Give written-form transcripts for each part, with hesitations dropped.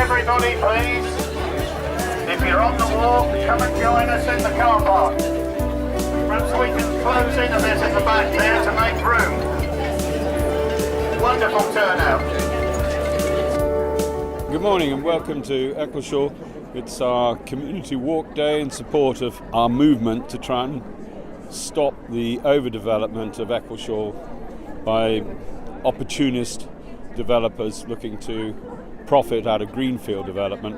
everybody, please? If you're on the walk, come and join us in the car park. Perhaps we can close in a bit at the back there to make room. Wonderful turnout. Good morning and welcome to Eccleshall. It's our community walk day in support of our movement to try and stop the overdevelopment of Eccleshall by opportunist developers looking to profit out of greenfield development,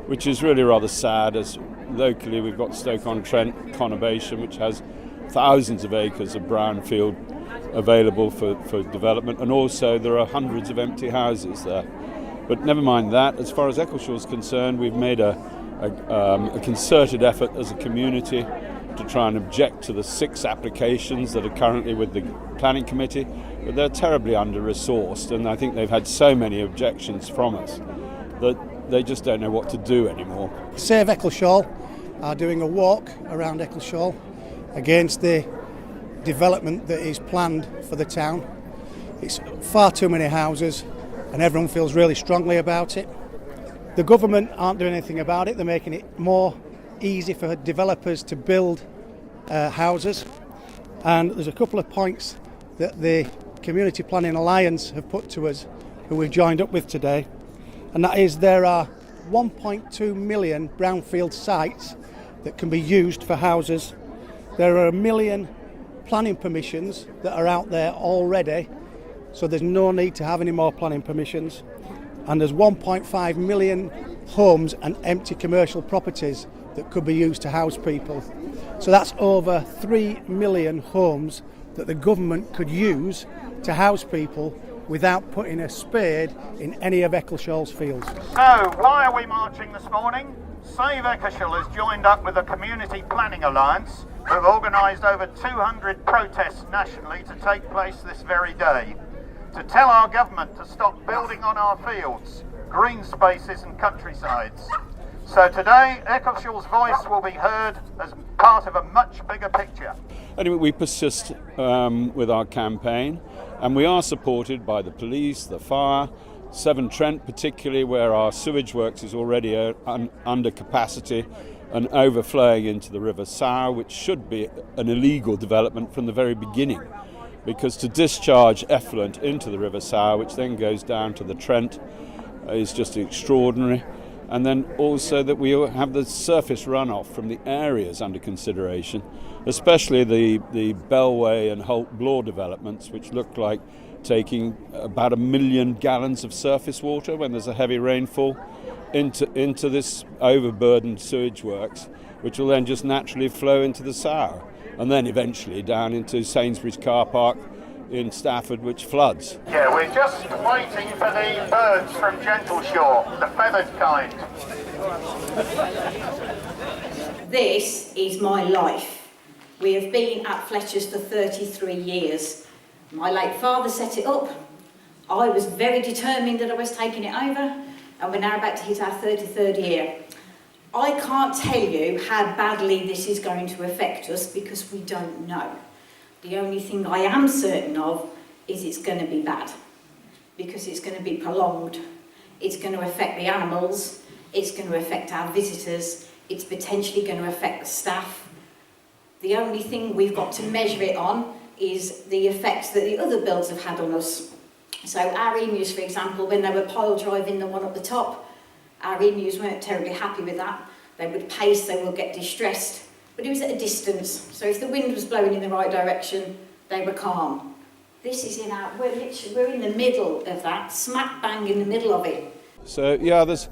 which is really rather sad, as locally we've got Stoke-on-Trent conurbation, which has thousands of acres of brownfield available for development, and also there are hundreds of empty houses there. But never mind that, as far as Eccleshall is concerned, we've made a concerted effort as a community to try and object to the 6 applications that are currently with the planning committee, but they're terribly under-resourced, and I think they've had so many objections from us that they just don't know what to do anymore. Save Eccleshall are doing a walk around Eccleshall against the development that is planned for the town. It's far too many houses and everyone feels really strongly about it. The government aren't doing anything about it. They're making it more easy for developers to build houses, and there's a couple of points that the Community Planning Alliance have put to us, who we've joined up with today, and that is there are 1.2 million brownfield sites that can be used for houses. There are 1 million planning permissions that are out there already, so there's no need to have any more planning permissions, and there's 1.5 million homes and empty commercial properties that could be used to house people. So that's over 3 million homes that the government could use to house people without putting a spade in any of Eccleshall's fields. So, why are we marching this morning? Save Eccleshall has joined up with the Community Planning Alliance, who have organised over 200 protests nationally to take place this very day, to tell our government to stop building on our fields, green spaces and countrysides. So today, Eccleshall's voice will be heard as part of a much bigger picture. Anyway, we persist with our campaign, and we are supported by the police, the fire, Severn Trent particularly, where our sewage works is already under capacity and overflowing into the River Sow, which should be an illegal development from the very beginning, because to discharge effluent into the River Sow, which then goes down to the Trent, is just extraordinary. And then also that we have the surface runoff from the areas under consideration, especially the Bellway and Holt Blaw developments, which look like taking about 1 million gallons of surface water when there's a heavy rainfall into this overburdened sewage works, which will then just naturally flow into the Sow, and then eventually down into Sainsbury's car park in Stafford, which floods. Yeah, we're just waiting for the birds from Eccleshall, the feathered kind. This is my life. We have been at Fletcher's for 33 years. My late father set it up. I was very determined that I was taking it over, and we're now about to hit our 33rd year. I can't tell you how badly this is going to affect us because we don't know. The only thing I am certain of is it's going to be bad, because it's going to be prolonged. It's going to affect the animals, it's going to affect our visitors, it's potentially going to affect the staff. The only thing we've got to measure it on is the effects that the other builds have had on us. So our emus, for example, when they were pile driving the one up the top, our emus weren't terribly happy with that. They would pace, they would get distressed. But it was at a distance, so if the wind was blowing in the right direction, they were calm. This is we're in the middle of that, smack bang in the middle of it. So yeah, there's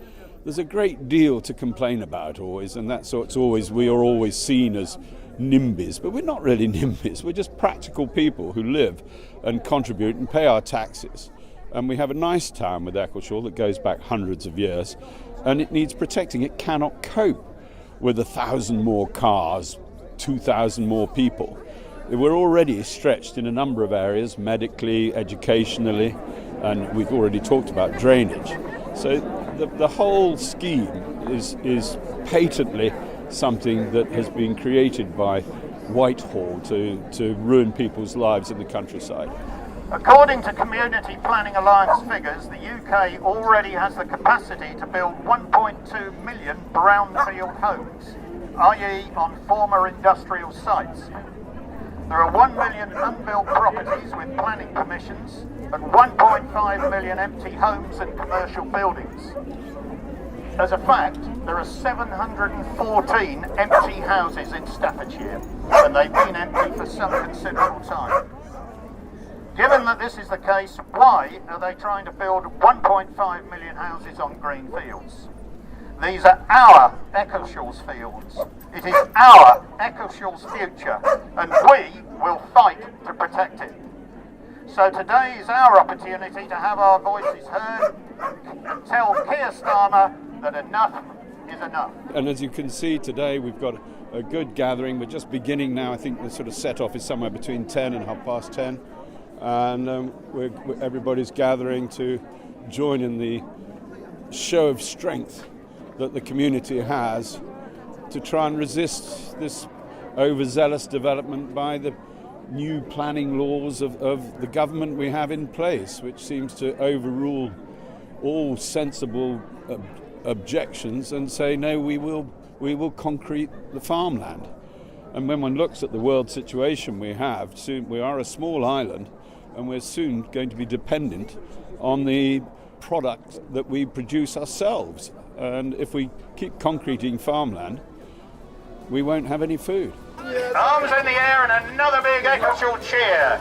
a great deal to complain about always, and that's what's always, we are always seen as NIMBYs, but we're not really NIMBYs. We're just practical people who live and contribute and pay our taxes. And we have a nice town with Eccleshall that goes back hundreds of years, and it needs protecting. It cannot cope with 1,000 more cars, 2,000 more people. We're already stretched in a number of areas, medically, educationally, and we've already talked about drainage. So the whole scheme is patently something that has been created by Whitehall to ruin people's lives in the countryside. According to Community Planning Alliance figures, the UK already has the capacity to build 1.2 million brownfield homes, i.e. on former industrial sites. There are 1 million unbuilt properties with planning permissions and 1.5 million empty homes and commercial buildings. As a fact, there are 714 empty houses in Staffordshire, and they've been empty for some considerable time. Given that this is the case, why are they trying to build 1.5 million houses on green fields? These are our Eccleshall's fields. It is our Eccleshall's future, and we will fight to protect it. So today is our opportunity to have our voices heard and tell Keir Starmer that enough is enough. And as you can see today, we've got a good gathering. We're just beginning now. I think the sort of set-off is somewhere between 10 and 10:30. And everybody's gathering to join in the show of strength that the community has to try and resist this overzealous development by the new planning laws of the government we have in place, which seems to overrule all sensible objections and say, no, we will concrete the farmland. And when one looks at the world situation we have, soon we are a small island, and we're soon going to be dependent on the products that we produce ourselves. And if we keep concreting farmland, we won't have any food. Arms in the air and another big Eccleshall cheer.